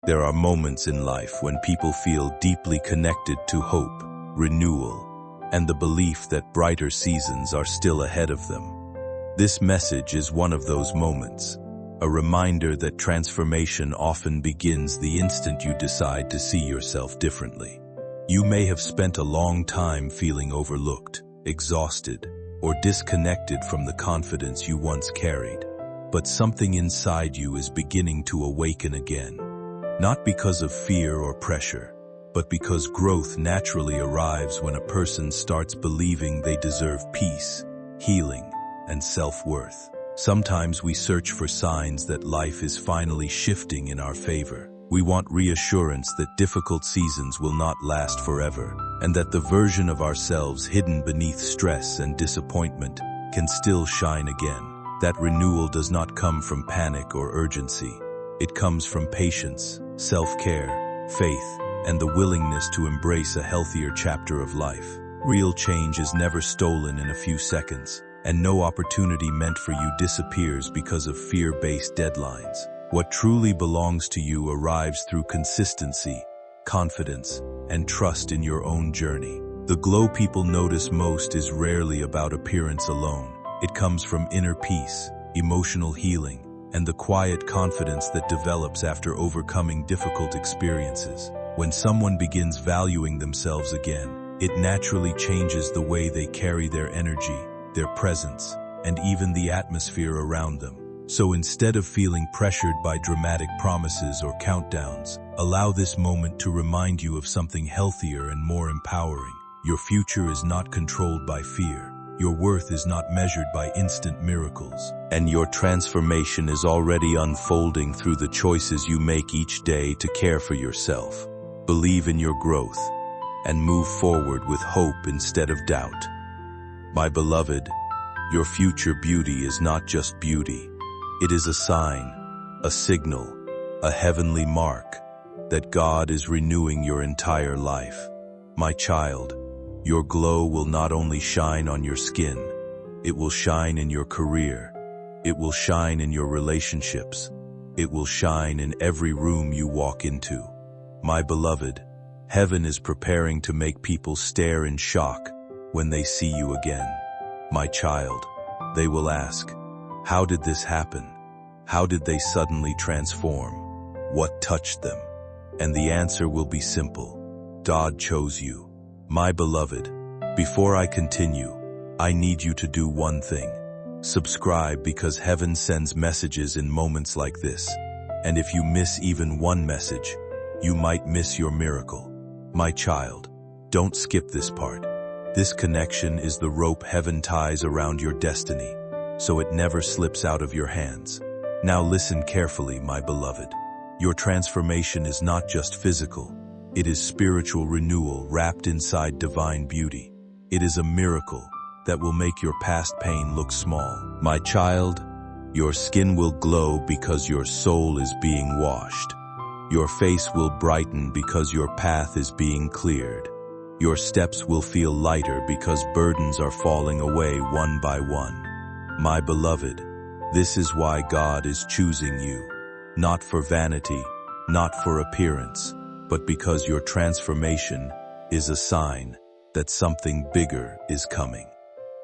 There are moments in life when people feel deeply connected to hope, renewal, and the belief that brighter seasons are still ahead of them. This message is one of those moments, a reminder that transformation often begins the instant you decide to see yourself differently. You may have spent a long time feeling overlooked, exhausted, or disconnected from the confidence you once carried, but something inside you is beginning to awaken again. Not because of fear or pressure, but because growth naturally arrives when a person starts believing they deserve peace, healing, and self-worth. Sometimes we search for signs that life is finally shifting in our favor. We want reassurance that difficult seasons will not last forever, and that the version of ourselves hidden beneath stress and disappointment can still shine again. That renewal does not come from panic or urgency. It comes from patience, self-care, faith, and the willingness to embrace a healthier chapter of life. Real change is never stolen in a few seconds, and no opportunity meant for you disappears because of fear-based deadlines. What truly belongs to you arrives through consistency, confidence, and trust in your own journey. The glow people notice most is rarely about appearance alone. It comes from inner peace, emotional healing, and the quiet confidence that develops after overcoming difficult experiences. When someone begins valuing themselves again, it naturally changes the way they carry their energy, their presence, and even the atmosphere around them. So instead of feeling pressured by dramatic promises or countdowns, allow this moment to remind you of something healthier and more empowering. Your future is not controlled by fear. Your worth is not measured by instant miracles. And your transformation is already unfolding through the choices you make each day to care for yourself. Believe in your growth and move forward with hope instead of doubt. My beloved, your future beauty is not just beauty. It is a sign, a signal, a heavenly mark that God is renewing your entire life. My child, your glow will not only shine on your skin, it will shine in your career, it will shine in your relationships, it will shine in every room you walk into. My beloved, heaven is preparing to make people stare in shock when they see you again. My child, they will ask, how did this happen? How did they suddenly transform? What touched them? And the answer will be simple. God chose you. My beloved, before I continue, I need you to do one thing. Subscribe, because heaven sends messages in moments like this. And if you miss even one message, you might miss your miracle. My child, don't skip this part. This connection is the rope heaven ties around your destiny, so it never slips out of your hands. Now listen carefully, my beloved. Your transformation is not just physical. It is spiritual renewal wrapped inside divine beauty. It is a miracle that will make your past pain look small. My child, your skin will glow because your soul is being washed. Your face will brighten because your path is being cleared. Your steps will feel lighter because burdens are falling away one by one. My beloved, this is why God is choosing you. Not for vanity, not for appearance, but because your transformation is a sign that something bigger is coming.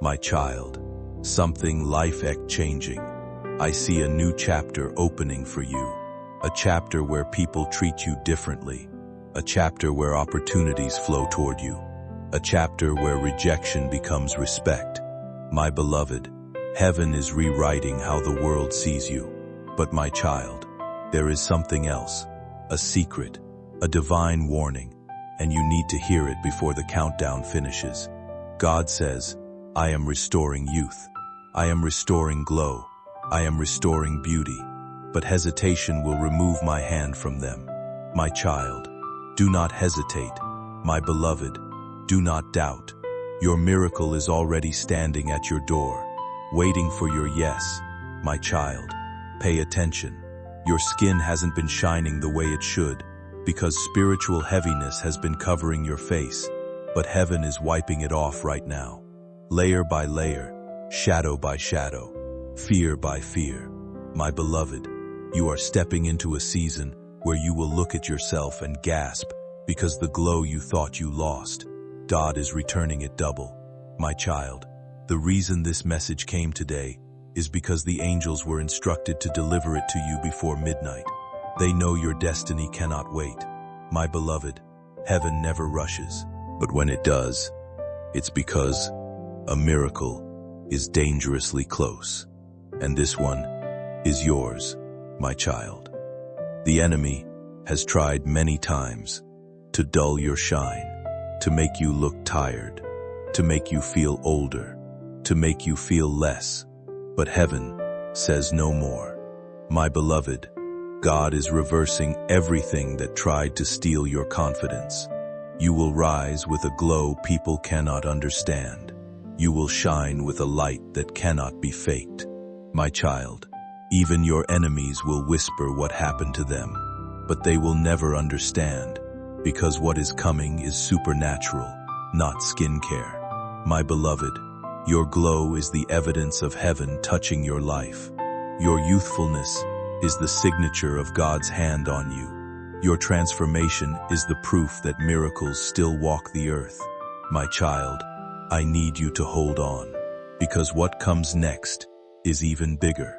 My child, something life-changing. I see a new chapter opening for you. A chapter where people treat you differently. A chapter where opportunities flow toward you. A chapter where rejection becomes respect. My beloved, heaven is rewriting how the world sees you. But my child, there is something else. A secret, a divine warning, and you need to hear it before the countdown finishes. God says, I am restoring youth. I am restoring glow. I am restoring beauty. But hesitation will remove my hand from them. My child, do not hesitate. My beloved, do not doubt. Your miracle is already standing at your door, waiting for your yes. My child, pay attention. Your skin hasn't been shining the way it should, because spiritual heaviness has been covering your face, but heaven is wiping it off right now. Layer by layer, shadow by shadow, fear by fear. My beloved, you are stepping into a season where you will look at yourself and gasp because the glow you thought you lost, God is returning it double. My child, the reason this message came today is because the angels were instructed to deliver it to you before midnight. They know your destiny cannot wait. My beloved, heaven never rushes, but when it does, it's because a miracle is dangerously close. And this one is yours, my child. The enemy has tried many times to dull your shine, to make you look tired, to make you feel older, to make you feel less. But heaven says no more. My beloved, God is reversing everything that tried to steal your confidence. You will rise with a glow people cannot understand. You will shine with a light that cannot be faked. My child, even your enemies will whisper what happened to them, but they will never understand, because what is coming is supernatural, not skincare. My beloved, your glow is the evidence of heaven touching your life. Your youthfulness is the signature of God's hand on you. Your transformation is the proof that miracles still walk the earth. My child, I need you to hold on, because what comes next is even bigger.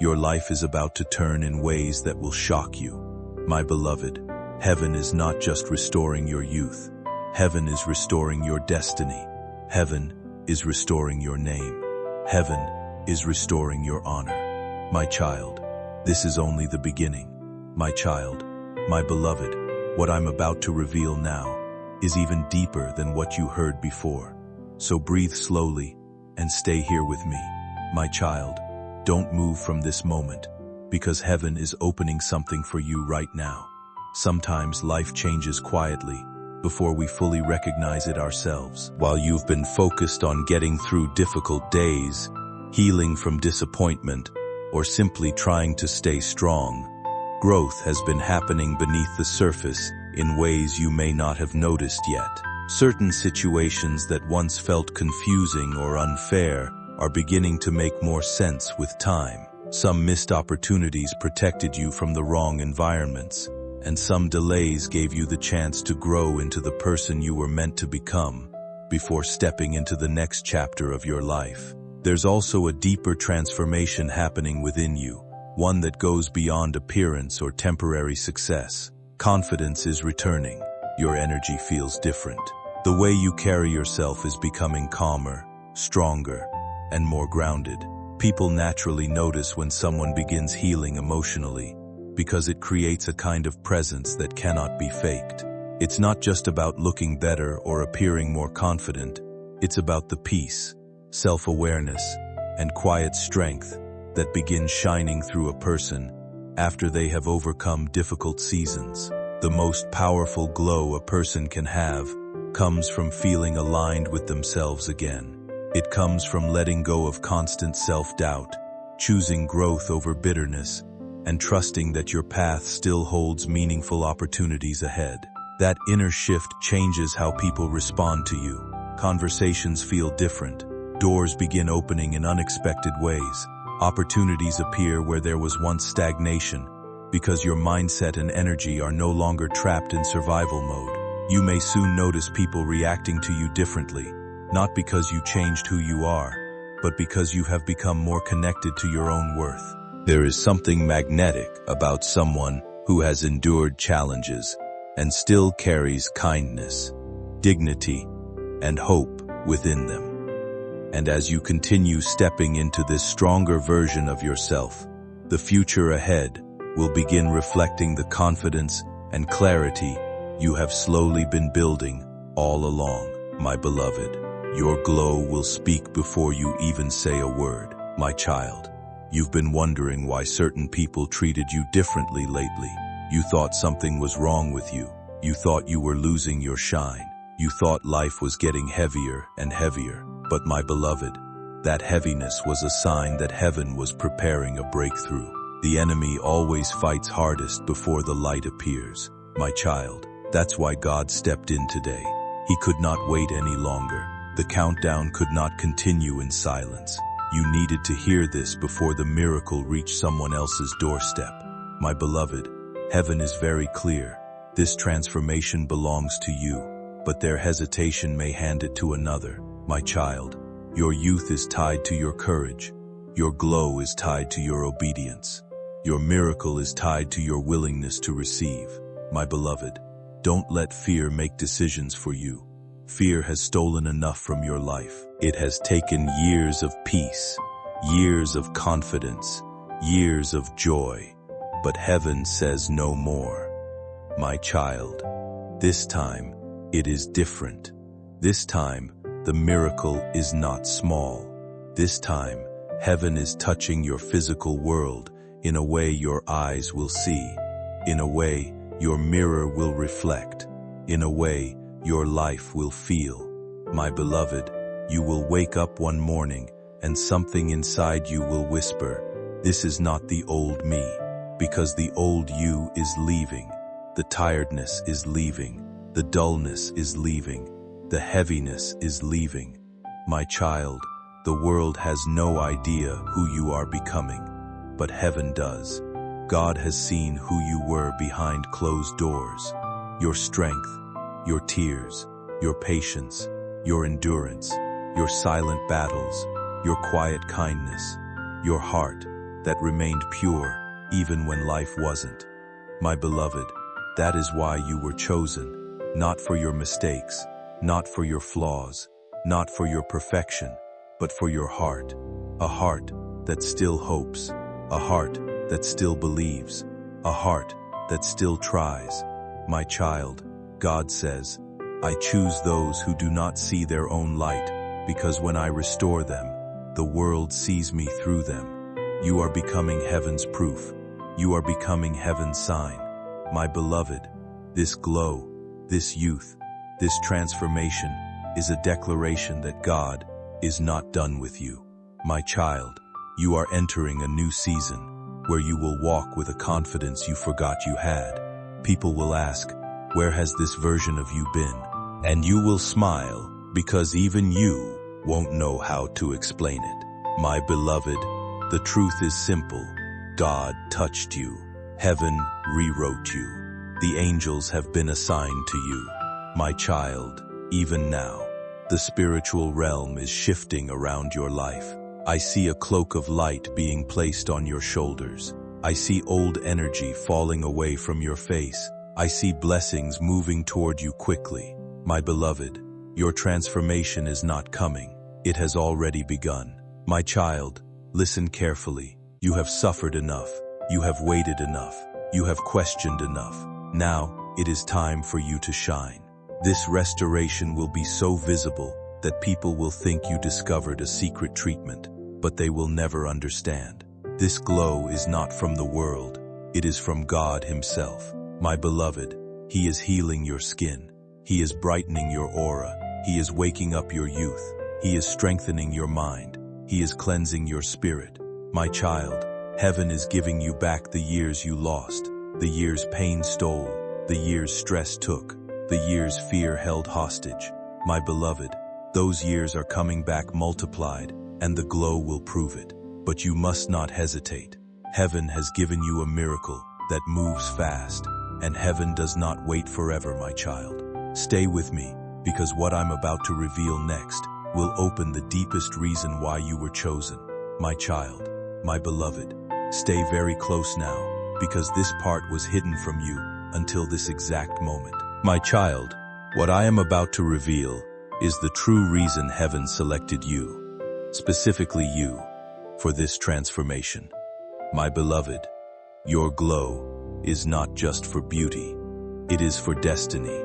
Your life is about to turn in ways that will shock you. My beloved, heaven is not just restoring your youth. Heaven is restoring your destiny. Heaven is restoring your name. Heaven is restoring your honor. My child, this is only the beginning. My child, my beloved, what I'm about to reveal now is even deeper than what you heard before. So breathe slowly and stay here with me. My child, don't move from this moment, because heaven is opening something for you right now. Sometimes life changes quietly before we fully recognize it ourselves. While you've been focused on getting through difficult days, healing from disappointment, or simply trying to stay strong, growth has been happening beneath the surface in ways you may not have noticed yet. Certain situations that once felt confusing or unfair are beginning to make more sense with time. Some missed opportunities protected you from the wrong environments, and some delays gave you the chance to grow into the person you were meant to become before stepping into the next chapter of your life. There's also a deeper transformation happening within you, one that goes beyond appearance or temporary success. Confidence is returning. Your energy feels different. The way you carry yourself is becoming calmer, stronger, and more grounded. People naturally notice when someone begins healing emotionally, because it creates a kind of presence that cannot be faked. It's not just about looking better or appearing more confident. It's about the peace, self-awareness, and quiet strength that begins shining through a person after they have overcome difficult seasons. The most powerful glow a person can have comes from feeling aligned with themselves again. It comes from letting go of constant self-doubt, choosing growth over bitterness, and trusting that your path still holds meaningful opportunities ahead. That inner shift changes how people respond to you. Conversations feel different. Doors begin opening in unexpected ways. Opportunities appear where there was once stagnation, because your mindset and energy are no longer trapped in survival mode. You may soon notice people reacting to you differently, not because you changed who you are, but because you have become more connected to your own worth. There is something magnetic about someone who has endured challenges and still carries kindness, dignity, and hope within them. And as you continue stepping into this stronger version of yourself, the future ahead will begin reflecting the confidence and clarity you have slowly been building all along. My beloved, your glow will speak before you even say a word. My child, you've been wondering why certain people treated you differently lately. You thought something was wrong with you. You thought you were losing your shine. You thought life was getting heavier and heavier. But my beloved, that heaviness was a sign that heaven was preparing a breakthrough. The enemy always fights hardest before the light appears. My child, that's why God stepped in today. He could not wait any longer. The countdown could not continue in silence. You needed to hear this before the miracle reached someone else's doorstep. My beloved, Heaven is very clear. This transformation belongs to you, but their hesitation may hand it to another. My child, your youth is tied to your courage. Your glow is tied to your obedience. Your miracle is tied to your willingness to receive. My beloved, don't let fear make decisions for you. Fear has stolen enough from your life. It has taken years of peace, years of confidence, years of joy. But heaven says no more. My child, this time it is different. This time the miracle is not small. This time heaven is touching your physical world in a way your eyes will see, in a way your mirror will reflect, in a way your life will feel. My beloved, you will wake up one morning and something inside you will whisper, "This is not the old me," because the old you is leaving. The tiredness is leaving. The dullness is leaving. The heaviness is leaving. My child, the world has no idea who you are becoming, but heaven does. God has seen who you were behind closed doors. Your strength, your tears, your patience, your endurance, your silent battles, your quiet kindness, your heart that remained pure even when life wasn't. My beloved, that is why you were chosen, not for your mistakes, not for your flaws, not for your perfection, but for your heart. A heart that still hopes, a heart that still believes, a heart that still tries. My child, God says, I choose those who do not see their own light, because when I restore them, the world sees me through them. You are becoming heaven's proof. You are becoming heaven's sign. My beloved, this glow, this youth, this transformation is a declaration that God is not done with you. My child, you are entering a new season where you will walk with a confidence you forgot you had. People will ask, where has this version of you been? And you will smile because even you won't know how to explain it. My beloved, the truth is simple. God touched you. Heaven rewrote you. The angels have been assigned to you. My child, even now, the spiritual realm is shifting around your life. I see a cloak of light being placed on your shoulders. I see old energy falling away from your face. I see blessings moving toward you quickly. My beloved, your transformation is not coming. It has already begun. My child, listen carefully. You have suffered enough. You have waited enough. You have questioned enough. Now, it is time for you to shine. This restoration will be so visible that people will think you discovered a secret treatment, but they will never understand. This glow is not from the world. It is from God Himself. My beloved, He is healing your skin. He is brightening your aura. He is waking up your youth. He is strengthening your mind. He is cleansing your spirit. My child, heaven is giving you back the years you lost, the years pain stole, the years stress took, the years fear held hostage. My beloved, those years are coming back multiplied, and the glow will prove it. But you must not hesitate. Heaven has given you a miracle that moves fast, and heaven does not wait forever, my child. Stay with me, because what I'm about to reveal next will open the deepest reason why you were chosen. My child, my beloved, stay very close now, because this part was hidden from you until this exact moment. My child, what I am about to reveal is the true reason heaven selected you, specifically you, for this transformation. My beloved, your glow is not just for beauty. It is for destiny.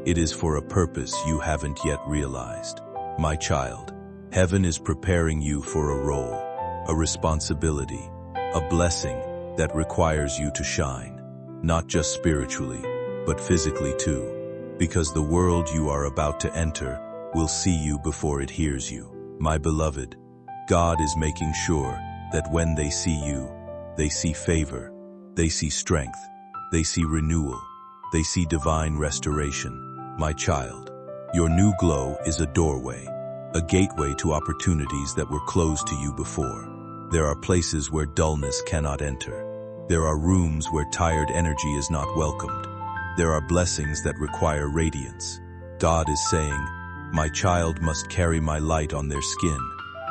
It is for a purpose you haven't yet realized. My child, heaven is preparing you for a role, a responsibility, a blessing that requires you to shine, not just spiritually, but physically too, because the world you are about to enter will see you before it hears you. My beloved, God is making sure that when they see you, they see favor, they see strength, they see renewal, they see divine restoration. My child, your new glow is a doorway, a gateway to opportunities that were closed to you before. There are places where dullness cannot enter, There are rooms where tired energy is not welcomed. There are blessings that require radiance. God is saying, "My child must carry my light on their skin,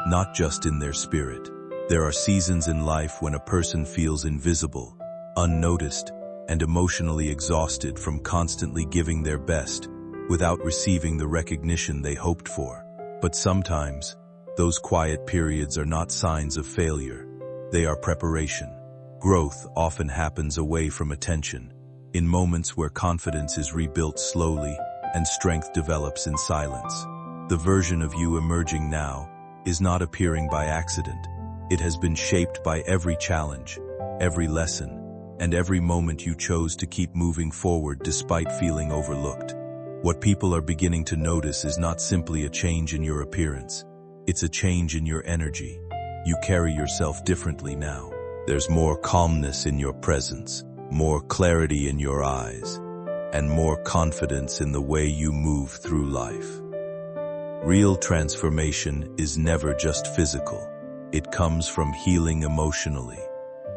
not just in their spirit." There are seasons in life when a person feels invisible, unnoticed, and emotionally exhausted from constantly giving their best without receiving the recognition they hoped for. But sometimes, those quiet periods are not signs of failure. They are preparation. Growth often happens away from attention, in moments where confidence is rebuilt slowly and strength develops in silence. The version of you emerging now is not appearing by accident. It has been shaped by every challenge, every lesson, and every moment you chose to keep moving forward despite feeling overlooked. What people are beginning to notice is not simply a change in your appearance. It's a change in your energy. You carry yourself differently now. There's more calmness in your presence, more clarity in your eyes, and more confidence in the way you move through life. Real transformation is never just physical. It comes from healing emotionally,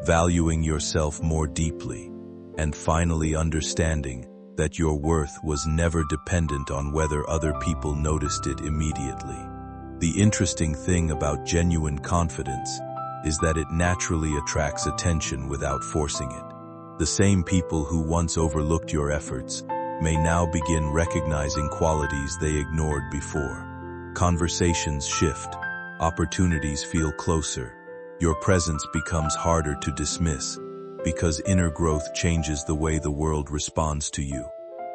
valuing yourself more deeply, and finally understanding that your worth was never dependent on whether other people noticed it immediately. The interesting thing about genuine confidence is that it naturally attracts attention without forcing it. The same people who once overlooked your efforts may now begin recognizing qualities they ignored before. Conversations shift, opportunities feel closer, your presence becomes harder to dismiss, because inner growth changes the way the world responds to you.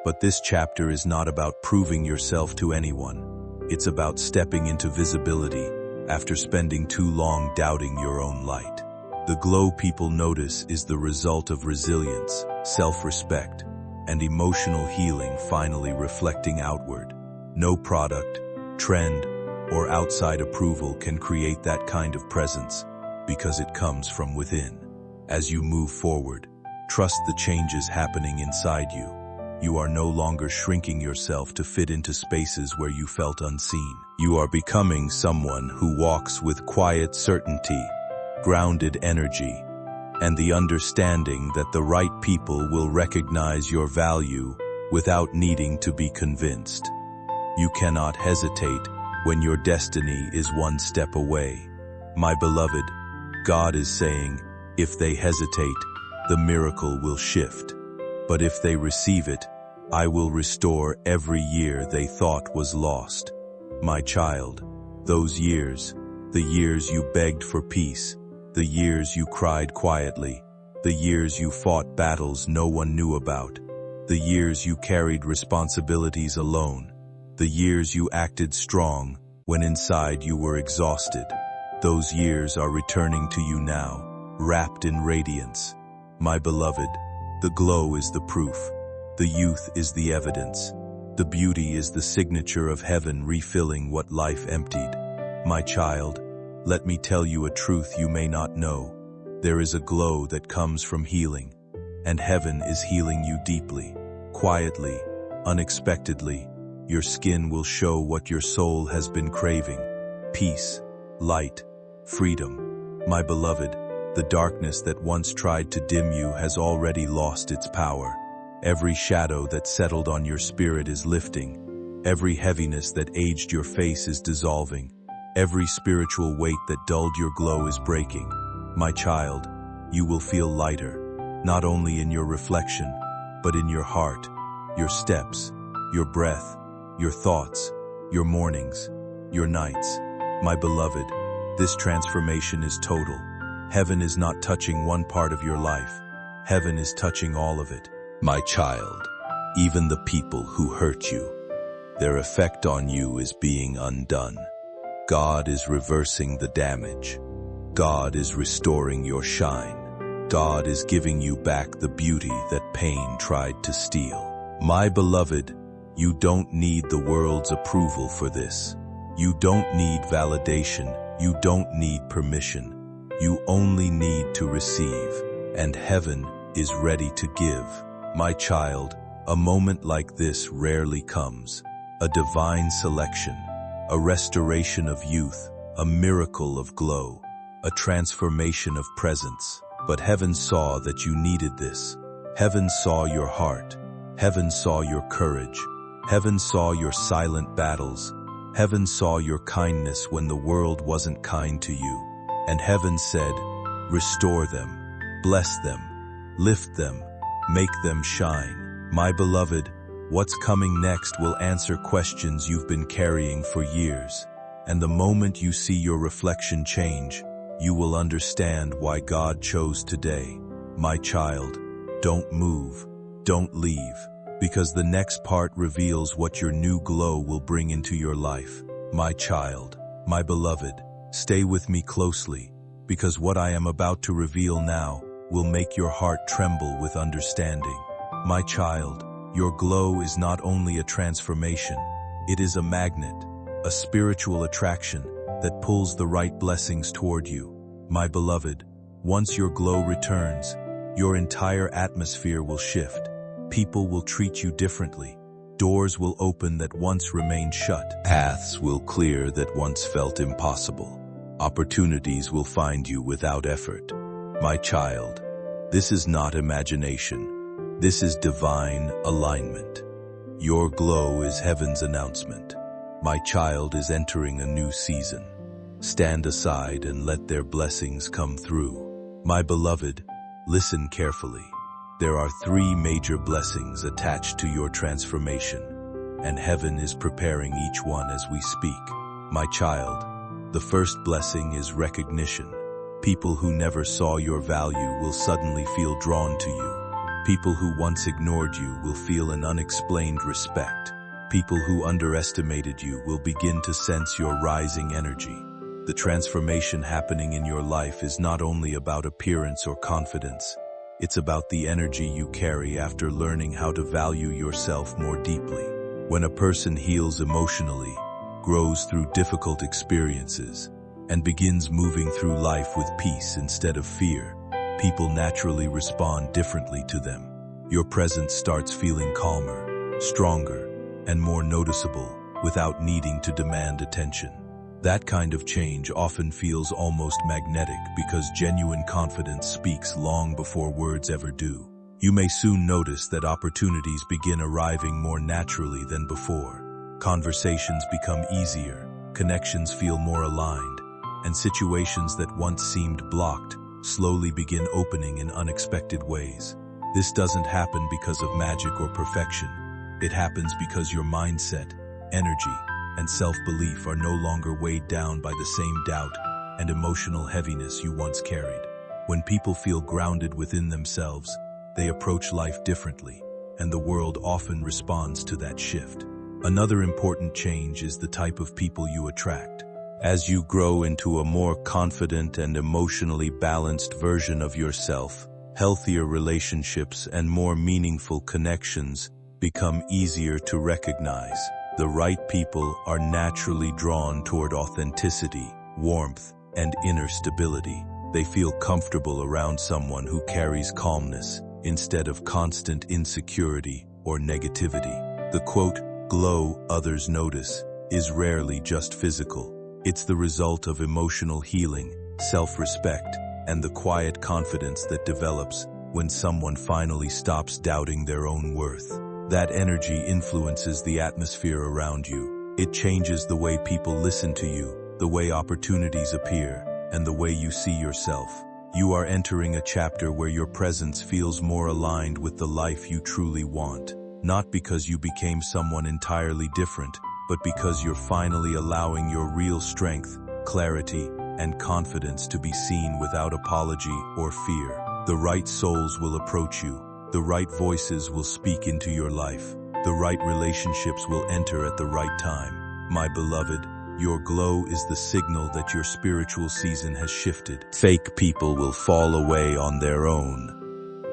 But this chapter is not about proving yourself to anyone. It's about stepping into visibility after spending too long doubting your own light. The glow people notice is the result of resilience, self-respect, and emotional healing finally reflecting outward. No product, trend, or outside approval can create that kind of presence because it comes from within. As you move forward, trust the changes happening inside you. You are no longer shrinking yourself to fit into spaces where you felt unseen. You are becoming someone who walks with quiet certainty, grounded energy, and the understanding that the right people will recognize your value without needing to be convinced. You cannot hesitate when your destiny is one step away. My beloved, God is saying, if they hesitate, the miracle will shift. But if they receive it, I will restore every year they thought was lost. My child, those years, the years you begged for peace, the years you cried quietly, the years you fought battles no one knew about, the years you carried responsibilities alone, the years you acted strong when inside you were exhausted, those years are returning to you now, wrapped in radiance. My beloved, the glow is the proof. The youth is the evidence. The beauty is the signature of heaven refilling what life emptied. My child, let me tell you a truth you may not know. There is a glow that comes from healing, and heaven is healing you deeply, quietly, unexpectedly. Your skin will show what your soul has been craving: peace, light, freedom. My beloved, the darkness that once tried to dim you has already lost its power. Every shadow that settled on your spirit is lifting. Every heaviness that aged your face is dissolving. Every spiritual weight that dulled your glow is breaking. My child, you will feel lighter, not only in your reflection, but in your heart, your steps, your breath, your thoughts, your mornings, your nights. My beloved, this transformation is total. Heaven is not touching one part of your life. Heaven is touching all of it. My child, even the people who hurt you, their effect on you is being undone. God is reversing the damage. God is restoring your shine. God is giving you back the beauty that pain tried to steal. My beloved, you don't need the world's approval for this. You don't need validation. You don't need permission. You only need to receive, and heaven is ready to give. My child, a moment like this rarely comes. A divine selection, a restoration of youth, a miracle of glow, a transformation of presence. But heaven saw that you needed this. Heaven saw your heart. Heaven saw your courage. Heaven saw your silent battles. Heaven saw your kindness when the world wasn't kind to you. And heaven said, restore them, bless them, lift them, make them shine. My beloved, what's coming next will answer questions you've been carrying for years. And the moment you see your reflection change, you will understand why God chose today. My child, don't move, don't leave, because the next part reveals what your new glow will bring into your life. My child, my beloved, stay with me closely, because what I am about to reveal now will make your heart tremble with understanding. My child, your glow is not only a transformation, it is a magnet, a spiritual attraction that pulls the right blessings toward you. My beloved, once your glow returns, your entire atmosphere will shift. People will treat you differently. Doors will open that once remained shut. Paths will clear that once felt impossible. Opportunities will find you without effort. My child, this is not imagination. This is divine alignment. Your glow is heaven's announcement. My child is entering a new season. Stand aside and let their blessings come through. My beloved, listen carefully. There are 3 major blessings attached to your transformation, and heaven is preparing each one as we speak. My child, the first blessing is recognition. People who never saw your value will suddenly feel drawn to you. People who once ignored you will feel an unexplained respect. People who underestimated you will begin to sense your rising energy. The transformation happening in your life is not only about appearance or confidence, it's about the energy you carry after learning how to value yourself more deeply. When a person heals emotionally, grows through difficult experiences, and begins moving through life with peace instead of fear, people naturally respond differently to them. Your presence starts feeling calmer, stronger, and more noticeable without needing to demand attention. That kind of change often feels almost magnetic because genuine confidence speaks long before words ever do. You may soon notice that opportunities begin arriving more naturally than before. Conversations become easier, connections feel more aligned, and situations that once seemed blocked slowly begin opening in unexpected ways. This doesn't happen because of magic or perfection. It happens because your mindset, energy, and self-belief are no longer weighed down by the same doubt and emotional heaviness you once carried. When people feel grounded within themselves, they approach life differently, and the world often responds to that shift. Another important change is the type of people you attract. As you grow into a more confident and emotionally balanced version of yourself, healthier relationships and more meaningful connections become easier to recognize. The right people are naturally drawn toward authenticity, warmth, and inner stability. They feel comfortable around someone who carries calmness instead of constant insecurity or negativity. The quote, glow others notice, is rarely just physical. It's the result of emotional healing, self-respect, and the quiet confidence that develops when someone finally stops doubting their own worth. That energy influences the atmosphere around you. It changes the way people listen to you, the way opportunities appear, and the way you see yourself. You are entering a chapter where your presence feels more aligned with the life you truly want. Not because you became someone entirely different, but because you're finally allowing your real strength, clarity, and confidence to be seen without apology or fear. The right souls will approach you. The right voices will speak into your life. The right relationships will enter at the right time. My beloved, your glow is the signal that your spiritual season has shifted. Fake people will fall away on their own.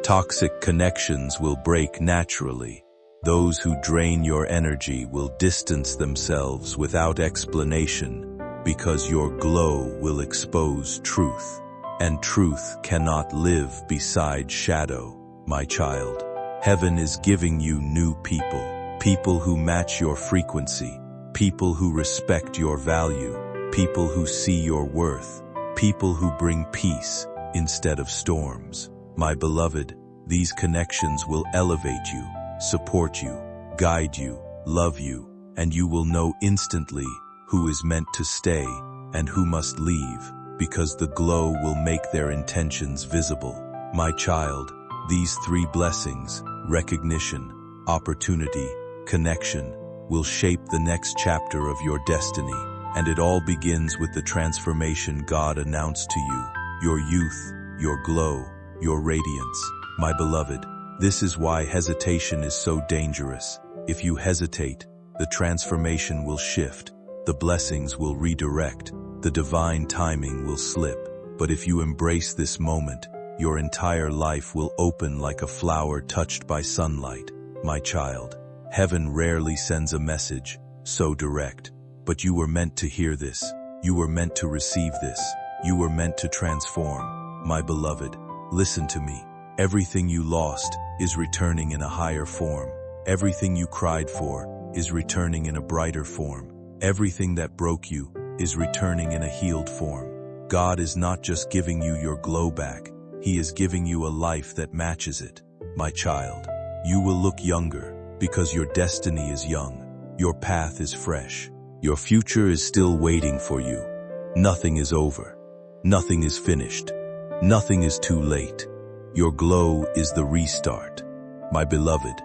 Toxic connections will break naturally. Those who drain your energy will distance themselves without explanation, because your glow will expose truth, and truth cannot live beside shadow. My child, heaven is giving you new people, people who match your frequency, people who respect your value, people who see your worth, people who bring peace instead of storms. My beloved, these connections will elevate you, support you, guide you, love you, and you will know instantly who is meant to stay and who must leave, because the glow will make their intentions visible. My child, these three blessings, recognition, opportunity, connection, will shape the next chapter of your destiny, and it all begins with the transformation God announced to you, your youth, your glow, your radiance. My beloved, this is why hesitation is so dangerous. If you hesitate, the transformation will shift, the blessings will redirect, the divine timing will slip. But if you embrace this moment, your entire life will open like a flower touched by sunlight. My child, heaven rarely sends a message so direct, but you were meant to hear this. You were meant to receive this. You were meant to transform. My beloved, listen to me. Everything you lost is returning in a higher form. Everything you cried for is returning in a brighter form. Everything that broke you is returning in a healed form. God is not just giving you your glow back, He is giving you a life that matches it. My child, you will look younger because your destiny is young. Your path is fresh. Your future is still waiting for you. Nothing is over. Nothing is finished. Nothing is too late. Your glow is the restart. My beloved,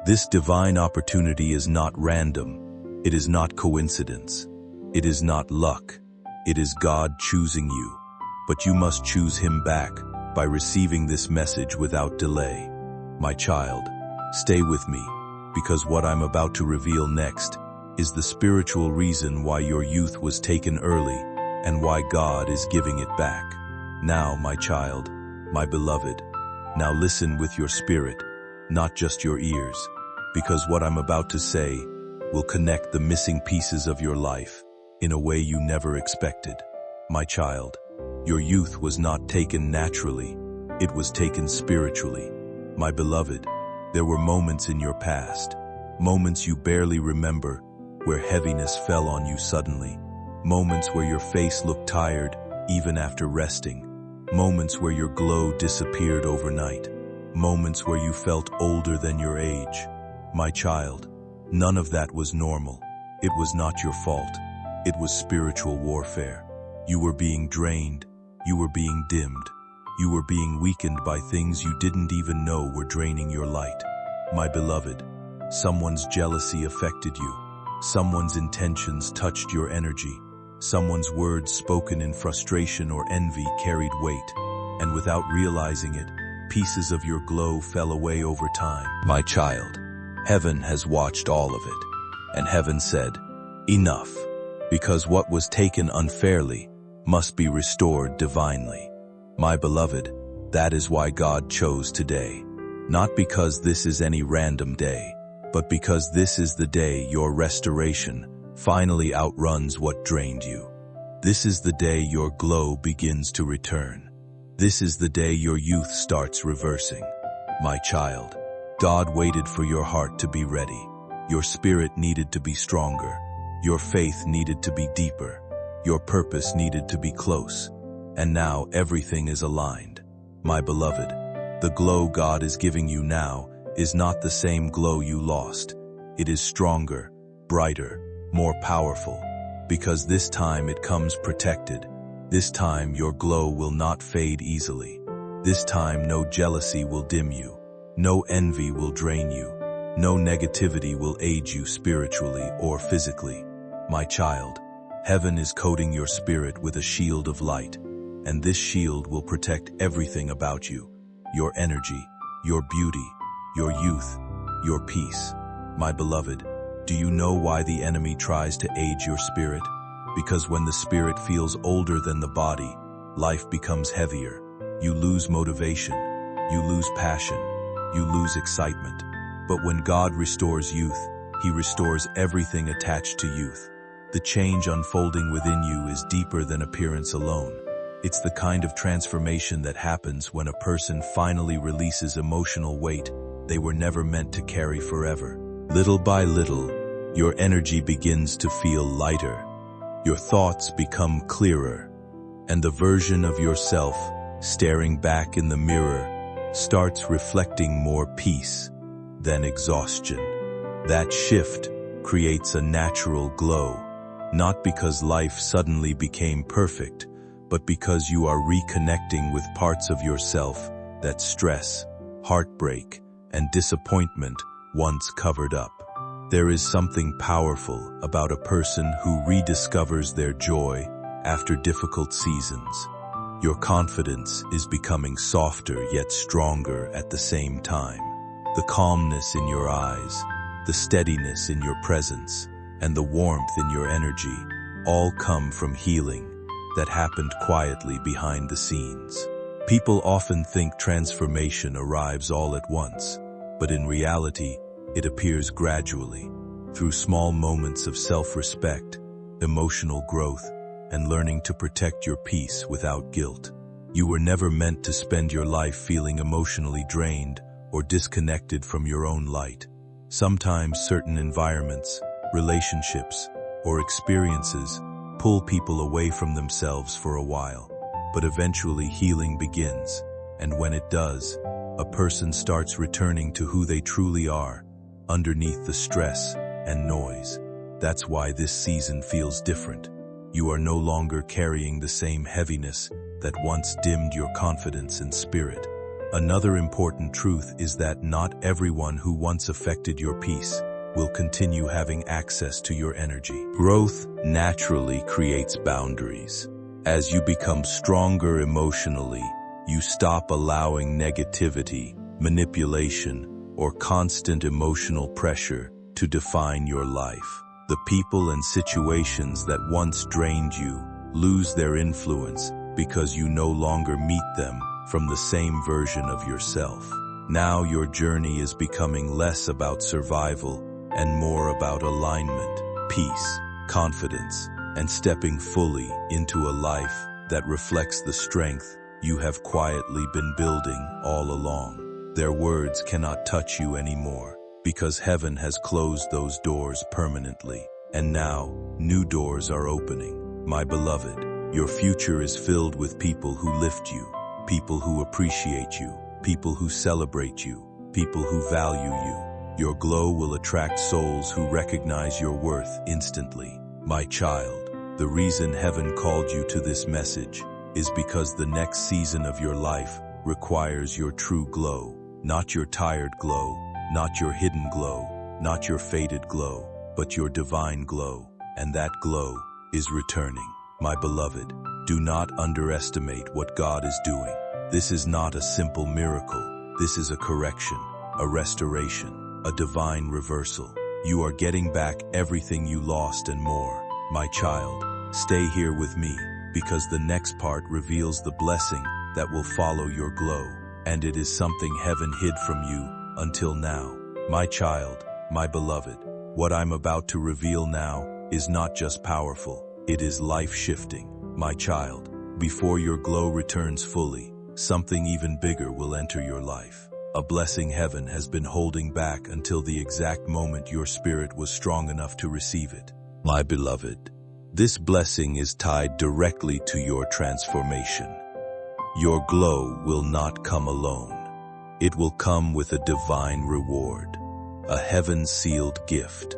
this divine opportunity is not random. It is not coincidence. It is not luck. It is God choosing you. But you must choose Him back by receiving this message without delay. My child, stay with me, because what I'm about to reveal next is the spiritual reason why your youth was taken early and why God is giving it back. Now, my child, my beloved, now listen with your spirit, not just your ears, because what I'm about to say will connect the missing pieces of your life in a way you never expected. My child, your youth was not taken naturally, it was taken spiritually. My beloved, there were moments in your past, moments you barely remember, where heaviness fell on you suddenly, moments where your face looked tired even after resting, moments where your glow disappeared overnight, moments where you felt older than your age. My child, none of that was normal. It was not your fault. It was spiritual warfare. You were being drained. You were being dimmed. You were being weakened by things you didn't even know were draining your light. My beloved, someone's jealousy affected you. Someone's intentions touched your energy. Someone's words spoken in frustration or envy carried weight. And without realizing it, pieces of your glow fell away over time. My child, heaven has watched all of it. And heaven said, enough, because what was taken unfairly must be restored divinely. My beloved, that is why God chose today. Not because this is any random day, but because this is the day your restoration finally outruns what drained you. This is the day your glow begins to return. This is the day your youth starts reversing. My child, God waited for your heart to be ready. Your spirit needed to be stronger. Your faith needed to be deeper. Your purpose needed to be close. And now everything is aligned. My beloved, the glow God is giving you now is not the same glow you lost. It is stronger, brighter, more powerful, because this time it comes protected. This time your glow will not fade easily. This time no jealousy will dim you. No envy will drain you. No negativity will age you spiritually or physically. My child, heaven is coating your spirit with a shield of light, and this shield will protect everything about you: your energy, your beauty, your youth, your peace. My beloved, do you know why the enemy tries to age your spirit? Because when the spirit feels older than the body, life becomes heavier. You lose motivation, you lose passion, you lose excitement. But when God restores youth, He restores everything attached to youth. The change unfolding within you is deeper than appearance alone. It's the kind of transformation that happens when a person finally releases emotional weight they were never meant to carry forever. Little by little, your energy begins to feel lighter. Your thoughts become clearer, and the version of yourself staring back in the mirror, starts reflecting more peace than exhaustion. That shift creates a natural glow, not because life suddenly became perfect, but because you are reconnecting with parts of yourself that stress, heartbreak, and disappointment once covered up. There is something powerful about a person who rediscovers their joy after difficult seasons. Your confidence is becoming softer yet stronger at the same time. The calmness in your eyes, the steadiness in your presence, and the warmth in your energy all come from healing that happened quietly behind the scenes. People often think transformation arrives all at once, but in reality, it appears gradually, through small moments of self-respect, emotional growth, and learning to protect your peace without guilt. You were never meant to spend your life feeling emotionally drained or disconnected from your own light. Sometimes certain environments, relationships, or experiences pull people away from themselves for a while, but eventually healing begins, and when it does, a person starts returning to who they truly are, underneath the stress and noise. That's why this season feels different. You are no longer carrying the same heaviness that once dimmed your confidence and spirit. Another important truth is that not everyone who once affected your peace will continue having access to your energy. Growth naturally creates boundaries. As you become stronger emotionally, you stop allowing negativity, manipulation, or constant emotional pressure to define your life. The people and situations that once drained you lose their influence because you no longer meet them from the same version of yourself. Now your journey is becoming less about survival and more about alignment, peace, confidence, and stepping fully into a life that reflects the strength you have quietly been building all along. Their words cannot touch you anymore, because heaven has closed those doors permanently, and now new doors are opening. My beloved, your future is filled with people who lift you, people who appreciate you, people who celebrate you, people who value you. Your glow will attract souls who recognize your worth instantly. My child, the reason heaven called you to this message is because the next season of your life requires your true glow, not your tired glow, not your hidden glow, not your faded glow, but your divine glow, and that glow is returning. My beloved, do not underestimate what God is doing. This is not a simple miracle. This is a correction, a restoration, a divine reversal. You are getting back everything you lost and more. My child, stay here with me, because the next part reveals the blessing that will follow your glow, and it is something heaven hid from you until now. My child, my beloved, what I'm about to reveal now is not just powerful, it is life-shifting. My child, before your glow returns fully, something even bigger will enter your life. A blessing heaven has been holding back until the exact moment your spirit was strong enough to receive it. My beloved, this blessing is tied directly to your transformation. Your glow will not come alone. It will come with a divine reward, a heaven-sealed gift,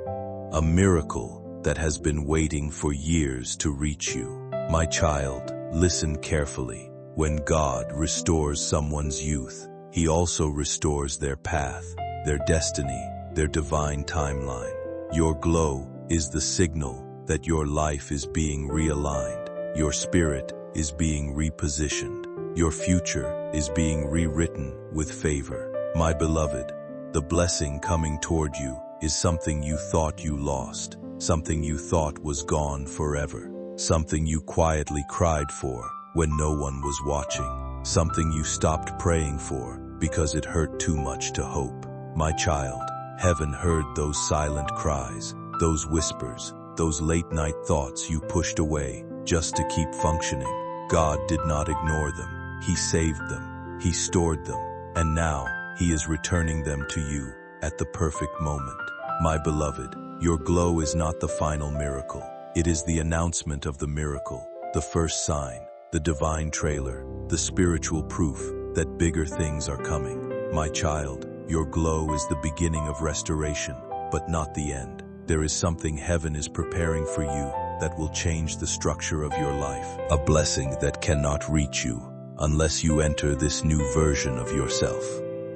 a miracle that has been waiting for years to reach you. My child, listen carefully. When God restores someone's youth, He also restores their path, their destiny, their divine timeline. Your glow is the signal that your life is being realigned, your spirit is being repositioned, your future is being rewritten with favor. My beloved, the blessing coming toward you is something you thought you lost, something you thought was gone forever, something you quietly cried for when no one was watching, something you stopped praying for because it hurt too much to hope. My child, heaven heard those silent cries, those whispers, those late-night thoughts you pushed away just to keep functioning. God did not ignore them. He saved them. He stored them. And now He is returning them to you at the perfect moment. My beloved, your glow is not the final miracle. It is the announcement of the miracle, the first sign, the divine trailer. the spiritual proof that bigger things are coming. My child, your glow is the beginning of restoration, but not the end. There is something heaven is preparing for you that will change the structure of your life. A blessing that cannot reach you unless you enter this new version of yourself.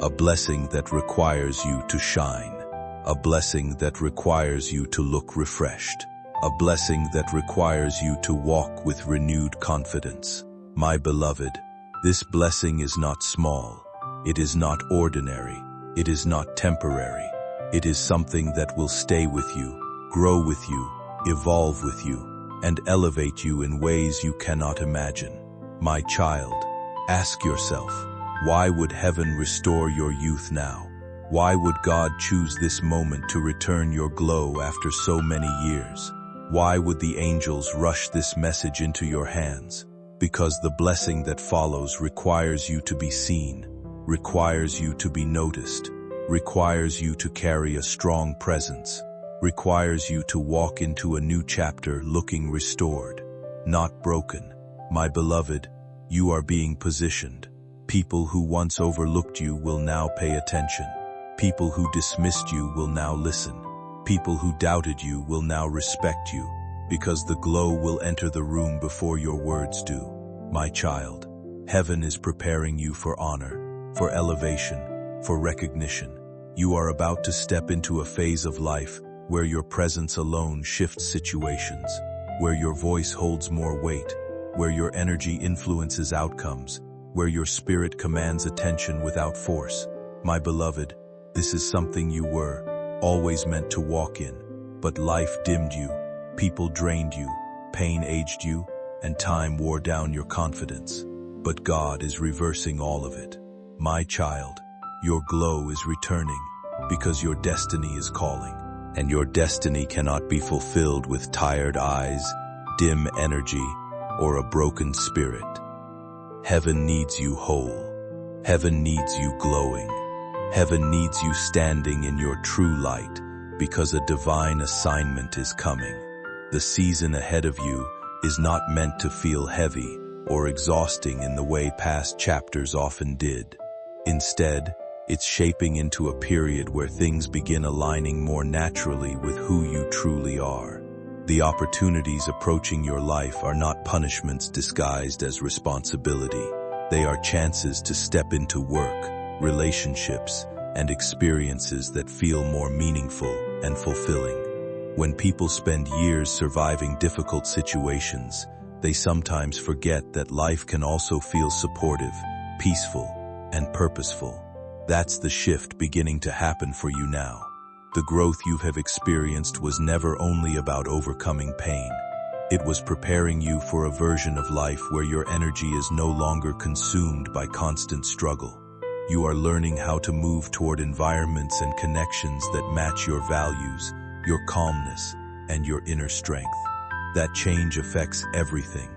A blessing that requires you to shine. A blessing that requires you to look refreshed. A blessing that requires you to walk with renewed confidence. My beloved, this blessing is not small. It is not ordinary. It is not temporary. It is something that will stay with you, grow with you, evolve with you, and elevate you in ways you cannot imagine. My child, ask yourself, why would heaven restore your youth now? Why would God choose this moment to return your glow after so many years? Why would the angels rush this message into your hands? Because the blessing that follows requires you to be seen, requires you to be noticed, requires you to carry a strong presence, requires you to walk into a new chapter looking restored, not broken. My beloved, you are being positioned. People who once overlooked you will now pay attention. People who dismissed you will now listen. People who doubted you will now respect you, because the glow will enter the room before your words do. My child, heaven is preparing you for honor, for elevation, for recognition. You are about to step into a phase of life where your presence alone shifts situations, where your voice holds more weight, where your energy influences outcomes, where your spirit commands attention without force. My beloved, this is something you were always meant to walk in, but life dimmed you, people drained you, pain aged you, and time wore down your confidence. But God is reversing all of it. My child, your glow is returning because your destiny is calling, and your destiny cannot be fulfilled with tired eyes, dim energy, or a broken spirit. Heaven needs you whole. Heaven needs you glowing. Heaven needs you standing in your true light because a divine assignment is coming. The season ahead of you is not meant to feel heavy or exhausting in the way past chapters often did. Instead, it's shaping into a period where things begin aligning more naturally with who you truly are. The opportunities approaching your life are not punishments disguised as responsibility. They are chances to step into work, relationships, and experiences that feel more meaningful and fulfilling. When people spend years surviving difficult situations, they sometimes forget that life can also feel supportive, peaceful, and purposeful. That's the shift beginning to happen for you now. The growth you have experienced was never only about overcoming pain. It was preparing you for a version of life where your energy is no longer consumed by constant struggle. You are learning how to move toward environments and connections that match your values, your calmness, and your inner strength. That change affects everything,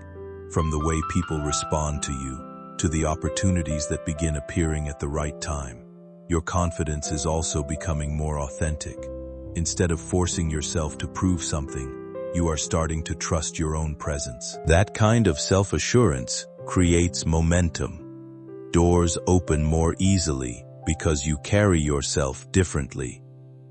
from the way people respond to you, to the opportunities that begin appearing at the right time. Your confidence is also becoming more authentic. Instead of forcing yourself to prove something, you are starting to trust your own presence. That kind of self-assurance creates momentum. Doors open more easily because you carry yourself differently.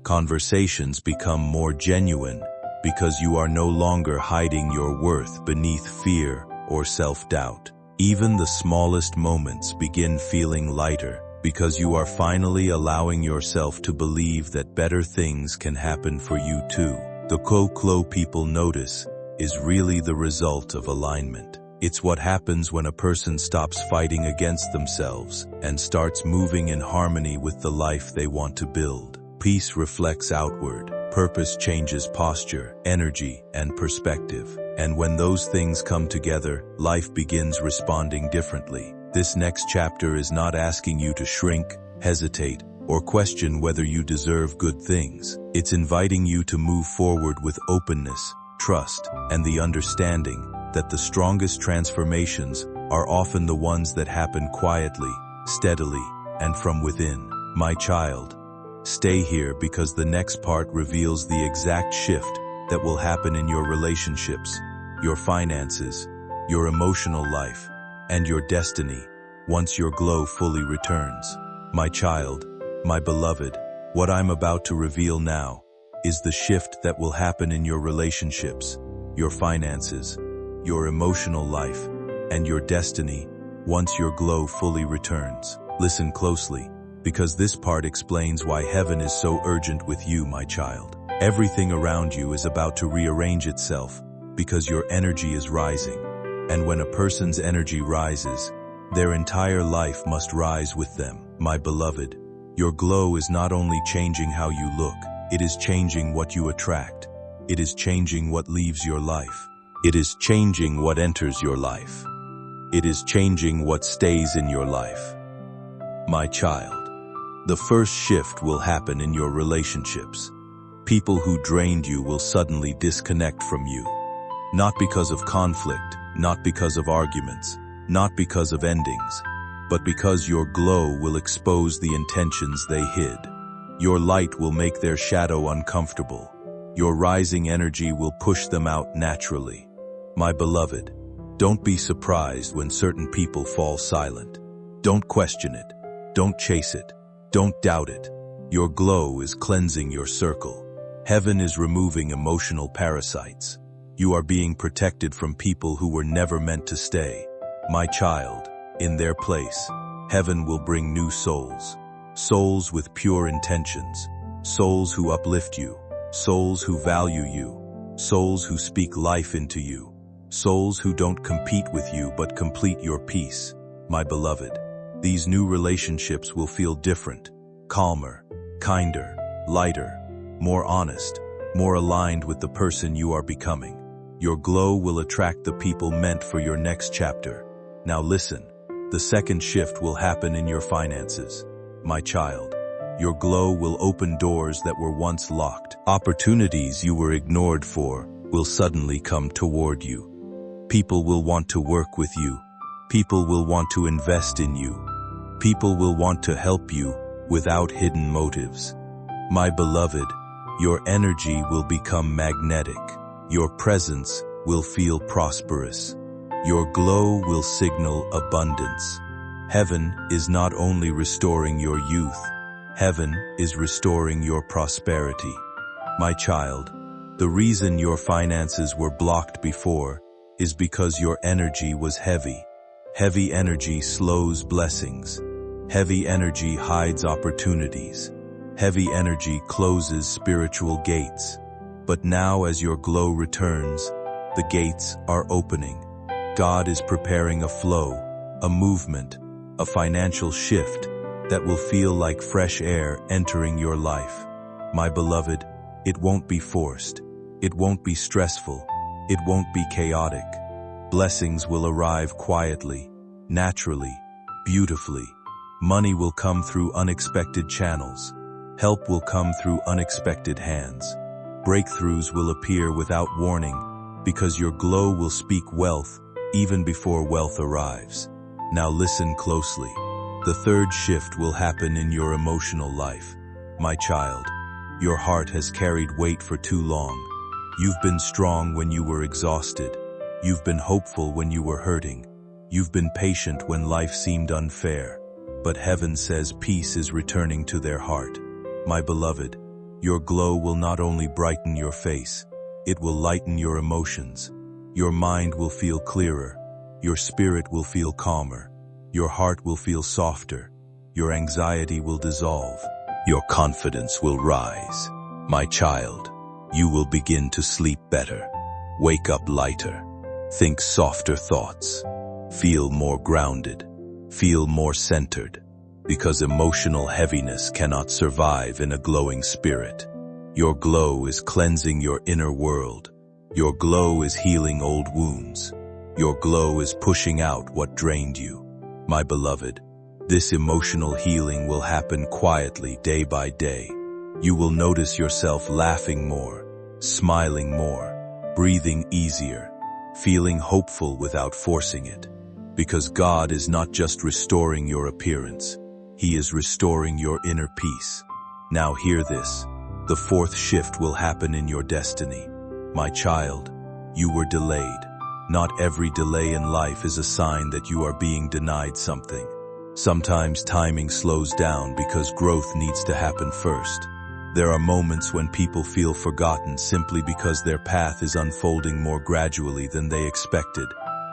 Conversations become more genuine because you are no longer hiding your worth beneath fear or self-doubt. Even the smallest moments begin feeling lighter because you are finally allowing yourself to believe that better things can happen for you too. The glow people notice is really the result of alignment. It's what happens when a person stops fighting against themselves and starts moving in harmony with the life they want to build. Peace reflects outward. Purpose changes posture, energy, and perspective. And when those things come together, life begins responding differently. This next chapter is not asking you to shrink, hesitate, or question whether you deserve good things. It's inviting you to move forward with openness, trust, and the understanding that the strongest transformations are often the ones that happen quietly, steadily, and from within. My child, stay here because the next part reveals the exact shift that will happen in your relationships, your finances, your emotional life, and your destiny once your glow fully returns. My child, my beloved, what I'm about to reveal now is the shift that will happen in your relationships, your finances, your emotional life, and your destiny once your glow fully returns. Listen closely, because this part explains why heaven is so urgent with you, my child. Everything around you is about to rearrange itself because your energy is rising. And when a person's energy rises, their entire life must rise with them. My beloved, your glow is not only changing how you look, it is changing what you attract. It is changing what leaves your life. It is changing what enters your life. It is changing what stays in your life. My child, the first shift will happen in your relationships. People who drained you will suddenly disconnect from you. Not because of conflict, not because of arguments, not because of endings, but because your glow will expose the intentions they hid. Your light will make their shadow uncomfortable. Your rising energy will push them out naturally. My beloved, don't be surprised when certain people fall silent. Don't question it. Don't chase it. Don't doubt it. Your glow is cleansing your circle. Heaven is removing emotional parasites. You are being protected from people who were never meant to stay. My child, in their place, heaven will bring new souls. Souls with pure intentions. Souls who uplift you. Souls who value you. Souls who speak life into you. Souls who don't compete with you but complete your peace. My beloved, these new relationships will feel different, calmer, kinder, lighter, more honest, more aligned with the person you are becoming. Your glow will attract the people meant for your next chapter. Now listen, the second shift will happen in your finances. My child, your glow will open doors that were once locked. Opportunities you were ignored for will suddenly come toward you. People will want to work with you. People will want to invest in you. People will want to help you without hidden motives. My beloved, your energy will become magnetic. Your presence will feel prosperous. Your glow will signal abundance. Heaven is not only restoring your youth, heaven is restoring your prosperity. My child, the reason your finances were blocked before is because your energy was heavy. Heavy energy slows blessings. Heavy energy hides opportunities. Heavy energy closes spiritual gates. But now as your glow returns, the gates are opening. God is preparing a flow, a movement, a financial shift that will feel like fresh air entering your life. My beloved, it won't be forced. It won't be stressful. It won't be chaotic. Blessings will arrive quietly, naturally, beautifully. Money will come through unexpected channels. Help will come through unexpected hands. Breakthroughs will appear without warning because your glow will speak wealth even before wealth arrives. Now listen closely. The third shift will happen in your emotional life. My child, your heart has carried weight for too long. You've been strong when you were exhausted. You've been hopeful when you were hurting. You've been patient when life seemed unfair. But heaven says peace is returning to their heart. My beloved, your glow will not only brighten your face, it will lighten your emotions. Your mind will feel clearer. Your spirit will feel calmer. Your heart will feel softer. Your anxiety will dissolve. Your confidence will rise. My child, you will begin to sleep better. Wake up lighter. Think softer thoughts. Feel more grounded. Feel more centered. Because emotional heaviness cannot survive in a glowing spirit. Your glow is cleansing your inner world. Your glow is healing old wounds. Your glow is pushing out what drained you. My beloved, this emotional healing will happen quietly day by day. You will notice yourself laughing more, smiling more, breathing easier, feeling hopeful without forcing it. Because God is not just restoring your appearance, He is restoring your inner peace. Now hear this. The fourth shift will happen in your destiny. My child, you were delayed. Not every delay in life is a sign that you are being denied something. Sometimes timing slows down because growth needs to happen first. There are moments when people feel forgotten simply because their path is unfolding more gradually than they expected,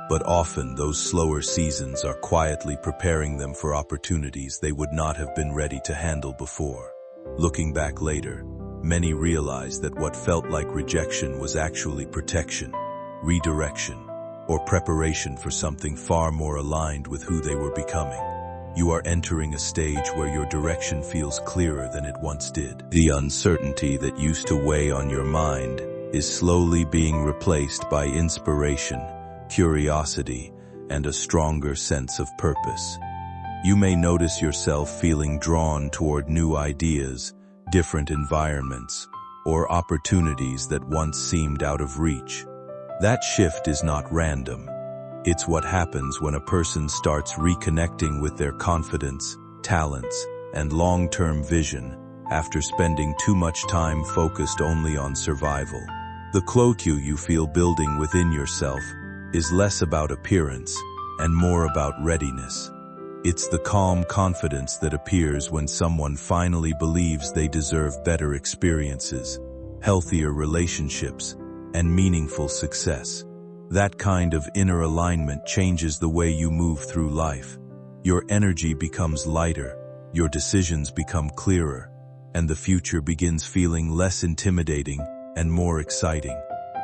but often those slower seasons are quietly preparing them for opportunities they would not have been ready to handle before. Looking back later, many realize that what felt like rejection was actually protection, redirection, or preparation for something far more aligned with who they were becoming. You are entering a stage where your direction feels clearer than it once did. The uncertainty that used to weigh on your mind is slowly being replaced by inspiration, curiosity, and a stronger sense of purpose. You may notice yourself feeling drawn toward new ideas, different environments, or opportunities that once seemed out of reach. That shift is not random. It's what happens when a person starts reconnecting with their confidence, talents, and long-term vision after spending too much time focused only on survival. The cloak you feel building within yourself is less about appearance and more about readiness. It's the calm confidence that appears when someone finally believes they deserve better experiences, healthier relationships, and meaningful success. That kind of inner alignment changes the way you move through life. Your energy becomes lighter, your decisions become clearer, and the future begins feeling less intimidating and more exciting.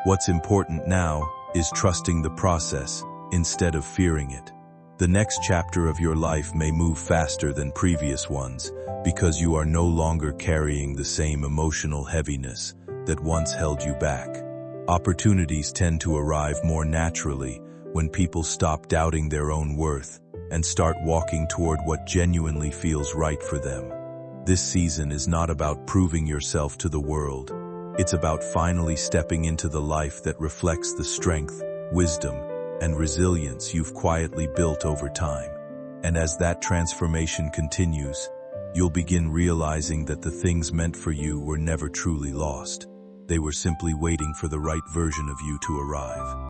What's important now is trusting the process instead of fearing it. The next chapter of your life may move faster than previous ones because you are no longer carrying the same emotional heaviness that once held you back. Opportunities tend to arrive more naturally when people stop doubting their own worth and start walking toward what genuinely feels right for them. This season is not about proving yourself to the world. It's about finally stepping into the life that reflects the strength, wisdom, and resilience you've quietly built over time. And as that transformation continues, you'll begin realizing that the things meant for you were never truly lost. They were simply waiting for the right version of you to arrive.